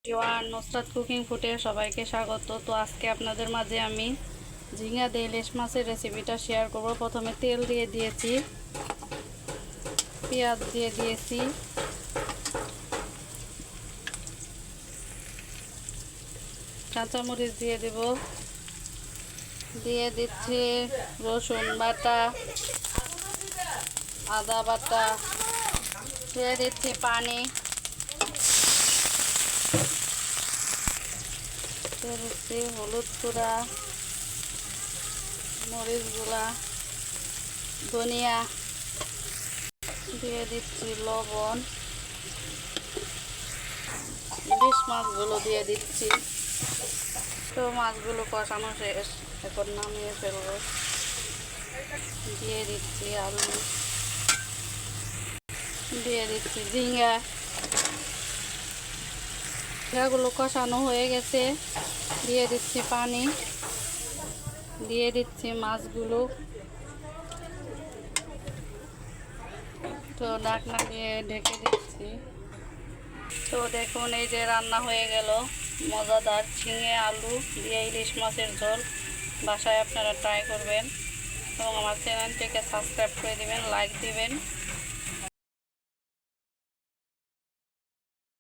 জোয়ান নুসরাত কুকিং ফুডে সবাইকে স্বাগত। তো আজকে আপনাদের মাঝে আমি ঝিঙা দিয়ে ইলিশ মাছের রেসিপিটা শেয়ার করব। প্রথমে তেল দিয়ে দিয়েছি, পেঁয়াজ দিয়ে দিয়েছি, কাঁচামরিচ দিয়ে দেব, দিয়ে দিচ্ছি রসুন বাটা, আদা বাটা, দিয়ে দিচ্ছি পানি, দিয়ে দিচ্ছি হলুদ গুঁড়া, মরিচ গুঁড়া, ধনিয়া, দিয়ে দিচ্ছি লবণ, ইলিশ মাছগুলো দিয়ে দিচ্ছি। তো মাছগুলো কষানো শেষ, এখন নামিয়ে ফেলব। দিয়ে দিচ্ছি আলু, দিয়ে দিচ্ছি ঝিঙ্গাগুলো কষানো হয়ে গেছে। দিয়ে দিচ্ছি পানি, দিয়ে দিচ্ছি মাছগুলো। তো ঢাকনা দিয়ে ঢেকে দিচ্ছি। তো দেখুন, এই যে রান্না হয়ে গেল মজাদার ঝিঙে আলু দিয়ে ইলিশ মাছের ঝোল। বাসায় আপনারা ট্রাই করবেন এবং আমার চ্যানেলটিকে সাবস্ক্রাইব করে দিবেন, লাইক দিবেন।